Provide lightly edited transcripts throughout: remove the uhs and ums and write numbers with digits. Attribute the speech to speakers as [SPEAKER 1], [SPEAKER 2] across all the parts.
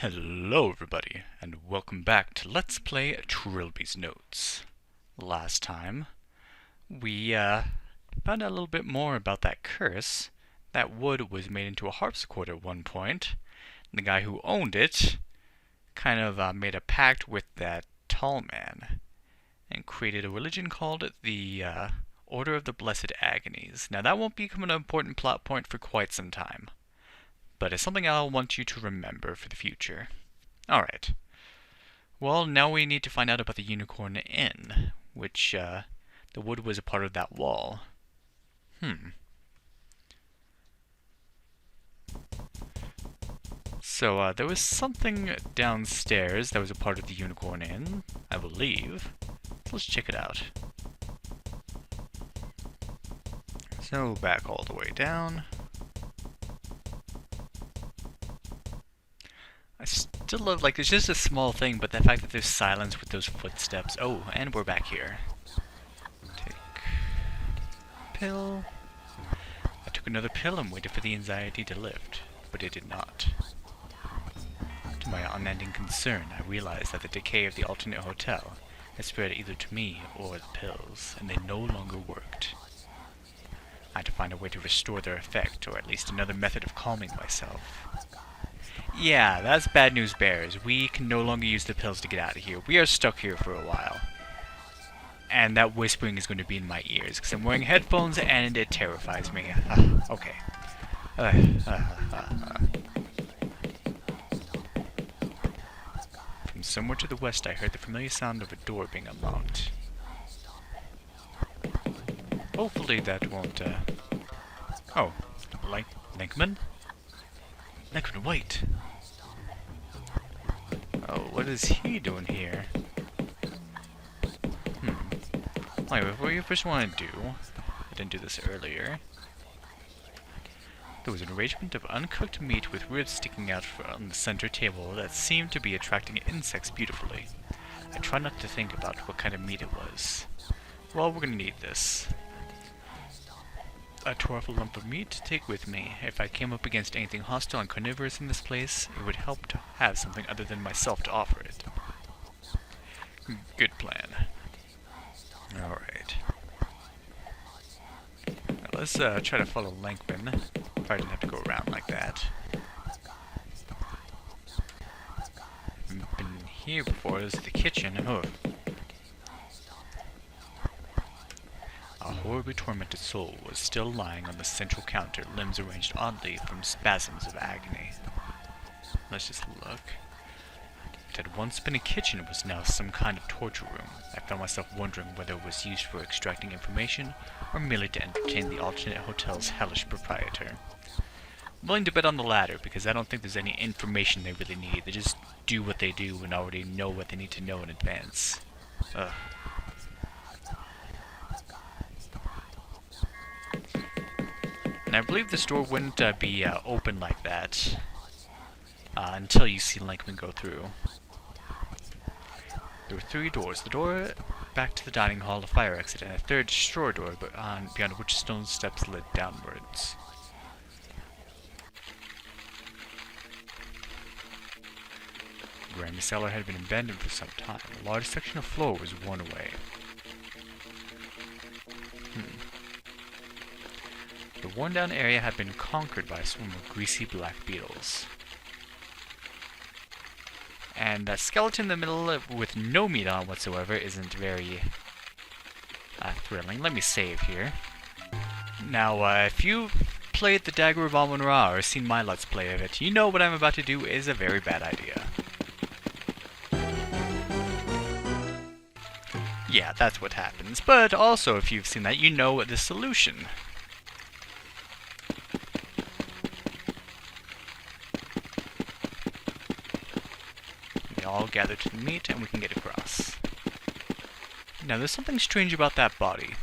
[SPEAKER 1] Hello everybody, and welcome back to Let's Play Trilby's Notes. Last time, we found out a little bit more about that curse. That wood was made into a harpsichord at one point. The guy who owned it kind of made a pact with that tall man and created a religion called the Order of the Blessed Agonies. Now that won't become an important plot point for quite some time, but it's something I'll want you to remember for the future. Alright. Well, now we need to find out about the Unicorn Inn, which, the wood was a part of that wall. So, there was something downstairs that was a part of the Unicorn Inn, I believe. Let's check it out. So, back all the way down. I still love, like, it's just a small thing, but the fact that there's silence with those footsteps. Oh, and we're back here. Take pill. I took another pill and waited for the anxiety to lift, but it did not. To my unending concern, I realized that the decay of the alternate hotel had spread either to me or the pills, and they no longer worked. I had to find a way to restore their effect, or at least another method of calming myself. Yeah, that's bad news bears. We can no longer use the pills to get out of here. We are stuck here for a while. And that whispering is going to be in my ears, because I'm wearing headphones and it terrifies me. Okay. From somewhere to the west, I heard the familiar sound of a door being unlocked. Hopefully that won't, Oh, Linkman? Linkman, wait! Oh, what is he doing here? Wait, what you first want to do, I didn't do this earlier. There was an arrangement of uncooked meat with ribs sticking out from the center table that seemed to be attracting insects beautifully. I tried not to think about what kind of meat it was. Well, we're gonna need this. A powerful lump of meat to take with me. If I came up against anything hostile and carnivorous in this place, it would help to have something other than myself to offer it. Good plan. Alright. Let's try to follow Lankman. Probably didn't have to go around like that. Haven't been here before. This is the kitchen. Oh. A horribly tormented soul was still lying on the central counter, limbs arranged oddly from spasms of agony. Let's just look. What had once been a kitchen was now some kind of torture room. I found myself wondering whether it was used for extracting information, or merely to entertain the alternate hotel's hellish proprietor. I'm willing to bet on the latter, because I don't think there's any information they really need. They just do what they do and already know what they need to know in advance. Ugh. And I believe this door wouldn't be open like that until you see Linkman go through. There were 3 doors. The door back to the dining hall, a fire exit, and a third destroyer door beyond which stone steps led downwards. The grimy cellar had been abandoned for some time. A large section of floor was worn away. The worn-down area had been conquered by a swarm of greasy black beetles. And that skeleton in the middle with no meat on whatsoever isn't very thrilling. Let me save here. Now, if you've played the Dagger of Amun-Ra or seen my Let's Play of it, you know what I'm about to do is a very bad idea. Yeah, that's what happens. But also, if you've seen that, you know the solution. All gather to the meat and we can get across. Now there's something strange about that body.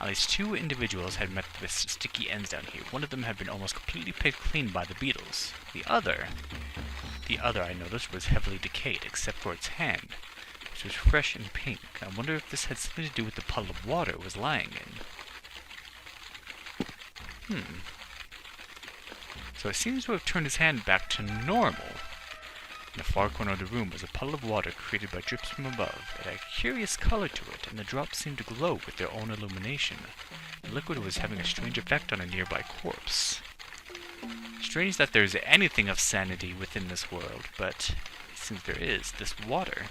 [SPEAKER 1] At least 2 individuals had met with sticky ends down here. One of them had been almost completely picked clean by the beetles. The other I noticed was heavily decayed except for its hand, which was fresh and pink. I wonder if this had something to do with the puddle of water it was lying in. so it seems to have turned his hand back to normal. In the far corner of the room was a puddle of water created by drips from above. It had a curious color to it, and the drops seemed to glow with their own illumination. The liquid was having a strange effect on a nearby corpse. Strange that there's anything of sanity within this world, but since there is, this water.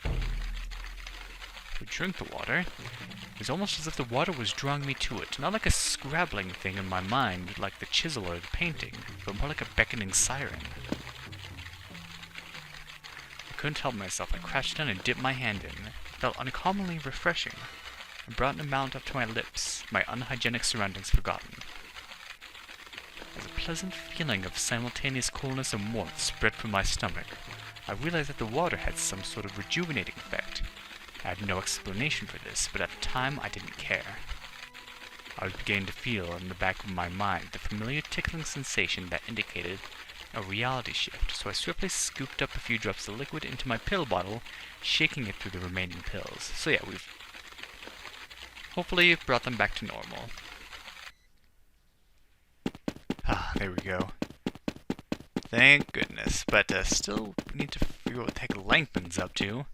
[SPEAKER 1] We drink the water. It was almost as if the water was drawing me to it, not like a scrabbling thing in my mind, like the chisel or the painting, but more like a beckoning siren. I couldn't help myself. I crouched down and dipped my hand in. It felt uncommonly refreshing. I brought an amount up to my lips, my unhygienic surroundings forgotten. As a pleasant feeling of simultaneous coolness and warmth spread from my stomach, I realized that the water had some sort of rejuvenating effect. I had no explanation for this, but at the time I didn't care. I was beginning to feel in the back of my mind the familiar tickling sensation that indicated a reality shift, so I swiftly scooped up a few drops of liquid into my pill bottle, shaking it through the remaining pills. So yeah, we've hopefully brought them back to normal. Ah, there we go. Thank goodness. But still, we need to figure out what the heck Langton's up to.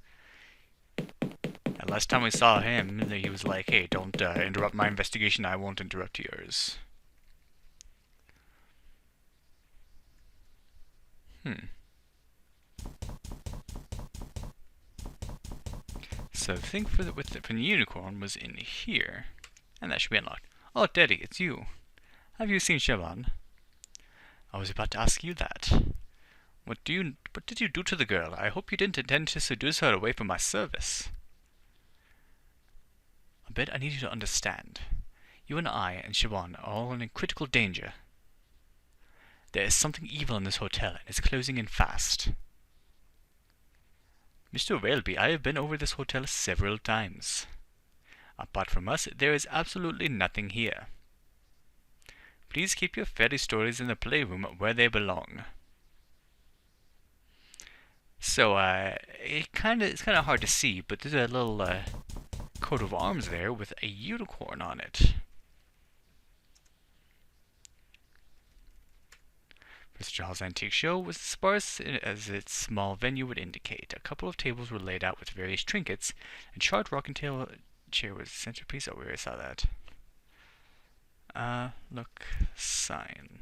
[SPEAKER 1] And last time we saw him, he was like, hey, don't interrupt my investigation, I won't interrupt yours. So the thing for the unicorn was in here. And that should be unlocked. Oh, Daddy, it's you. Have you seen Siobhan? I was about to ask you that. What did you do to the girl? I hope you didn't intend to seduce her away from my service. A bit I need you to understand. You and I and Siobhan are all in critical danger. There is something evil in this hotel, and it's closing in fast. Mr. Railby, I have been over this hotel several times. Apart from us, there is absolutely nothing here. Please keep your fairy stories in the playroom where they belong. So, it's kind of hard to see, but there's a little coat of arms there with a unicorn on it. Mr. Giles' antique show was sparse as its small venue would indicate. A couple of tables were laid out with various trinkets, and charred rocking chair was the centerpiece. Oh, we already saw that. Look, sign.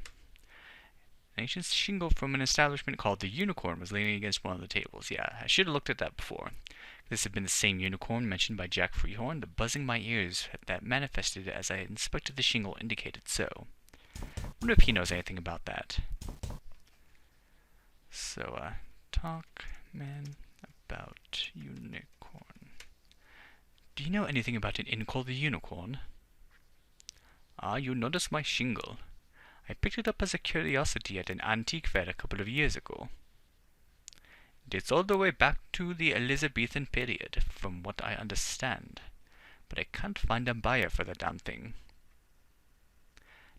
[SPEAKER 1] An ancient shingle from an establishment called the Unicorn was leaning against one of the tables. Yeah, I should have looked at that before. This had been the same unicorn mentioned by Jack Freehorn. The buzzing in my ears that manifested as I inspected the shingle indicated so. Wonder if he knows anything about that. So, talk, man, about unicorn. Do you know anything about an inn called the Unicorn? Ah, you noticed my shingle. I picked it up as a curiosity at an antique fair a couple of years ago. It dates all the way back to the Elizabethan period, from what I understand, but I can't find a buyer for the damn thing.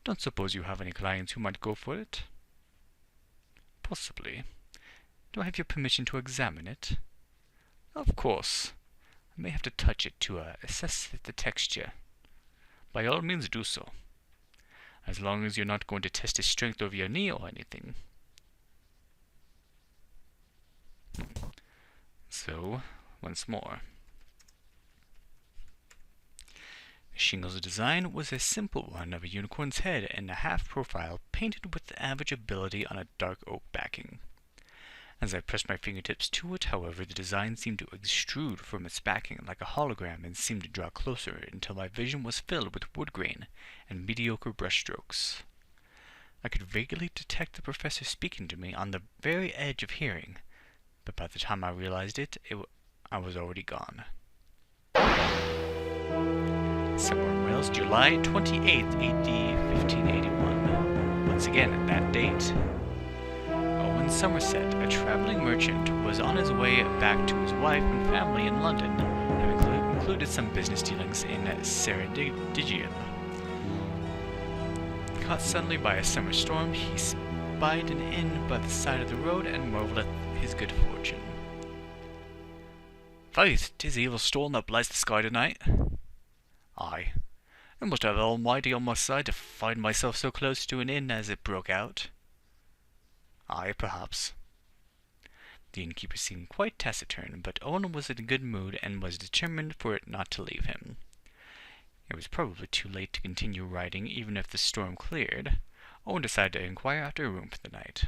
[SPEAKER 1] Don't suppose you have any clients who might go for it? Possibly. Do I have your permission to examine it? Of course. I may have to touch it to assess the texture. By all means do so. As long as you're not going to test its strength over your knee or anything. So, once more. The shingle's design was a simple one of a unicorn's head and a half-profile painted with average ability on a dark oak backing. As I pressed my fingertips to it, however, the design seemed to extrude from its backing like a hologram and seemed to draw closer until my vision was filled with wood grain and mediocre brushstrokes. I could vaguely detect the professor speaking to me on the very edge of hearing, but by the time I realized it, I was already gone. Somewhere in Wales, July 28th, AD 1581. Once again, at that date, in Somerset, a travelling merchant was on his way back to his wife and family in London, having concluded some business dealings in Ceredigion. Caught suddenly by a summer storm, he spied an inn by the side of the road and marvelled at his good fortune. "Faith, 'tis evil storm that blights the sky tonight." "Aye, I must have Almighty on my side to find myself so close to an inn as it broke out. Aye, perhaps. The innkeeper seemed quite taciturn, but Owen was in a good mood and was determined for it not to leave him. It was probably too late to continue riding even if the storm cleared. Owen decided to inquire after a room for the night.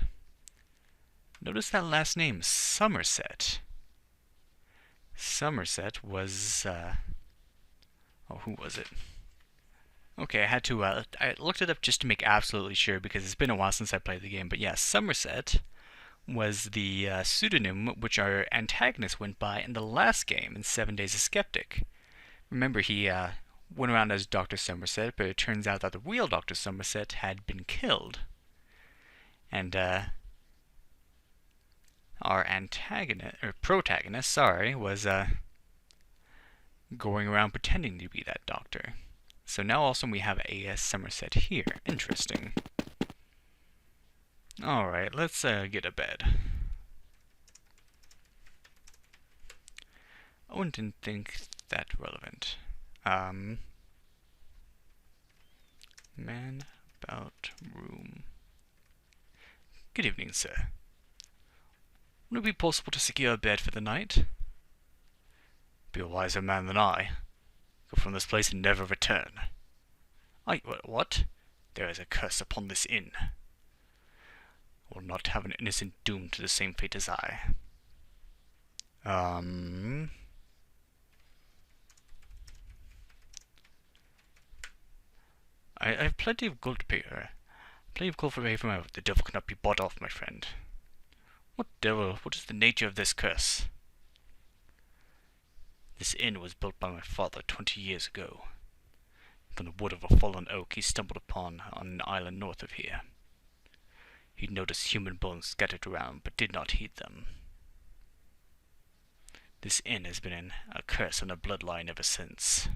[SPEAKER 1] Notice that last name, Somerset. Somerset was, oh, who was it? Okay, I had to, I looked it up just to make absolutely sure because it's been a while since I played the game, but yeah, Somerset was the pseudonym which our antagonist went by in the last game in 7 Days a Skeptic. Remember, he went around as Dr. Somerset, but it turns out that the real Dr. Somerset had been killed. And our antagonist, or protagonist, sorry, was going around pretending to be that doctor. So now also we have a Somerset here. Interesting. Alright, let's get to bed. Owen didn't think that relevant. Man about room. Good evening, sir. Would it be possible to secure a bed for the night? Be a wiser man than I. Go from this place and never return. What? There is a curse upon this inn. I will not have an innocent doomed to the same fate as I. I have plenty of gold to pay her. Plenty of gold for pay for my... The devil cannot be bought off, my friend. What devil? What is the nature of this curse? This inn was built by my father 20 years ago. From the wood of a fallen oak he stumbled upon on an island north of here. He noticed human bones scattered around, but did not heed them. This inn has been a curse on the bloodline ever since.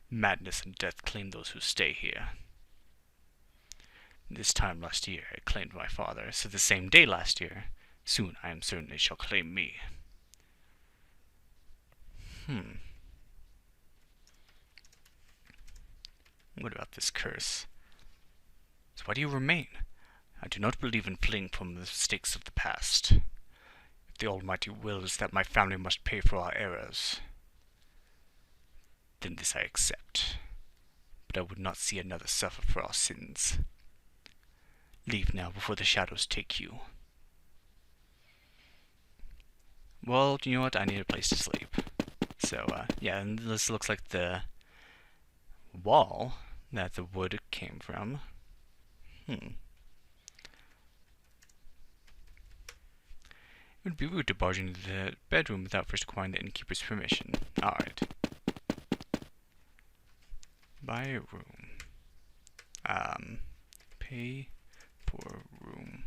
[SPEAKER 1] Madness and death claim those who stay here. This time last year it claimed my father, so the same day last year, soon I am certain it shall claim me. What about this curse? So why do you remain? I do not believe in fleeing from the mistakes of the past. If the Almighty wills that my family must pay for our errors, then this I accept. But I would not see another suffer for our sins. Leave now before the shadows take you. Well, you know what? I need a place to sleep. So, yeah, and this looks like the wall that the wood came from. It would be rude to barge into the bedroom without first acquiring the innkeeper's permission. Alright. Buy a room. Pay for room.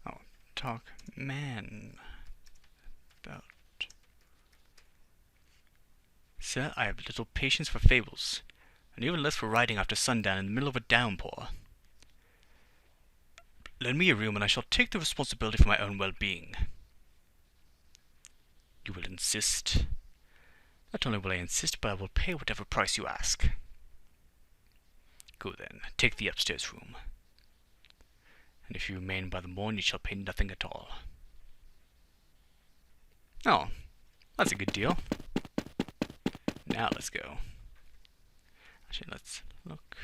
[SPEAKER 1] Oh, talk man about. Sir, I have little patience for fables, and even less for riding after sundown in the middle of a downpour. Lend me a room and I shall take the responsibility for my own well-being. You will insist? Not only will I insist, but I will pay whatever price you ask. Go then, take the upstairs room. And if you remain by the morn, you shall pay nothing at all. Oh, that's a good deal. Now let's go. Actually, let's look.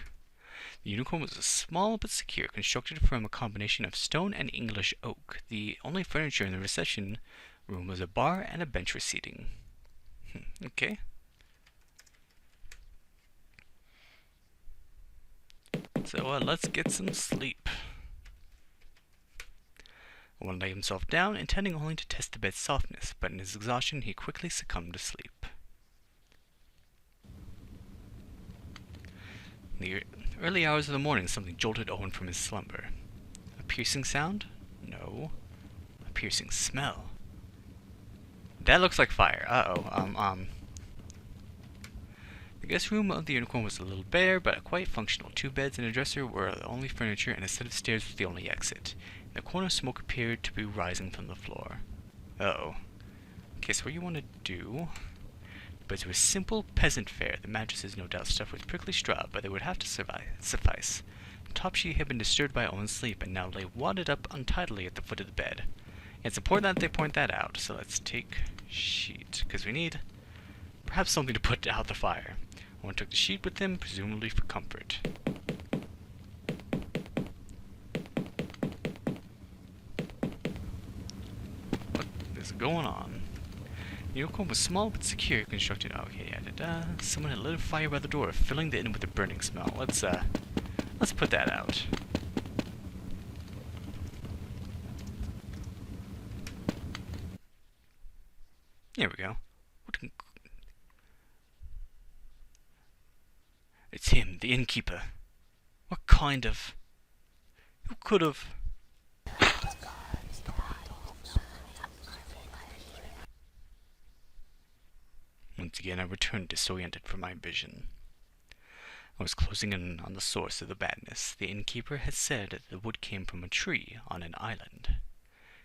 [SPEAKER 1] The unicorn was small but secure, constructed from a combination of stone and English oak. The only furniture in the reception room was a bar and a bench for seating. Okay. So let's get some sleep. Owen lay himself down, intending only to test the bed's softness, but in his exhaustion he quickly succumbed to sleep. In the early hours of the morning, something jolted Owen from his slumber. A piercing sound? No. A piercing smell. That looks like fire. Uh-oh. The guest room of the unicorn was a little bare, but quite functional. 2 beds and a dresser were the only furniture, and a set of stairs was the only exit. In the corner, smoke appeared to be rising from the floor. Uh-oh. Okay, so what you want to do... But it was simple peasant fare. The mattresses, no doubt stuffed with prickly straw, but they would have to suffice. The top sheet had been disturbed by Owen's sleep, and now lay wadded up untidily at the foot of the bed. It's important that they point that out, so let's take sheet, because we need perhaps something to put out the fire. Owen took the sheet with him, presumably for comfort. What is going on? The unicorn was small but secure, constructed. Okay, yeah, someone had lit a fire by the door, filling the inn with a burning smell. Let's put that out. There we go. It's him, the innkeeper. What kind of... Who could have... Once again I returned disoriented from my vision. I was closing in on the source of the badness. The innkeeper had said that the wood came from a tree on an island.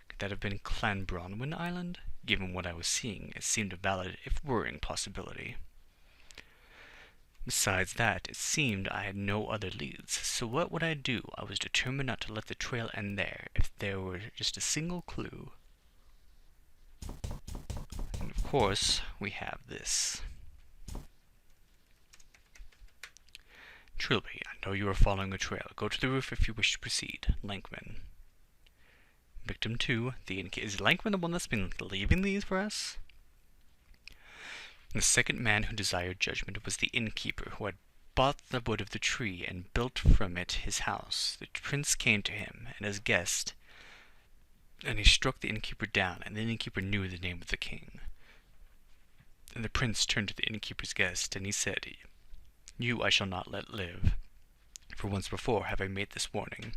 [SPEAKER 1] Could that have been Clanbronwyn Island? Given what I was seeing, it seemed a valid, if worrying, possibility. Besides that, it seemed I had no other leads, so what would I do? I was determined not to let the trail end there, if there were just a single clue. And of course, we have this. Trilby, I know you are following a trail. Go to the roof if you wish to proceed. Lankman. Victim 2, the innkeeper. Is Lankman the one that's been leaving these for us? The second man who desired judgment was the innkeeper, who had bought the wood of the tree and built from it his house. The prince came to him, and as guest, and he struck the innkeeper down, and the innkeeper knew the name of the king. And the prince turned to the innkeeper's guest, and he said, You I shall not let live, for once before have I made this warning,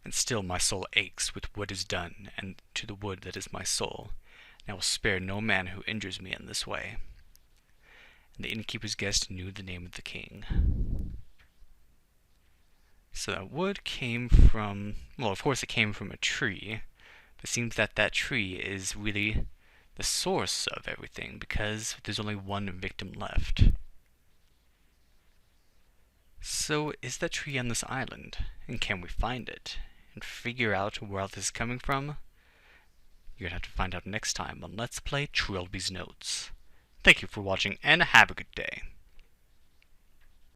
[SPEAKER 1] and still my soul aches with what is done, and to the wood that is my soul, and I will spare no man who injures me in this way. And the innkeeper's guest knew the name of the king. So that wood came from, well, of course it came from a tree, but it seems that that tree is really the source of everything, because there's only one victim left. So, is that tree on this island? And can we find it? And figure out where all this is coming from? You're gonna have to find out next time on Let's Play Trilby's Notes. Thank you for watching, and have a good day.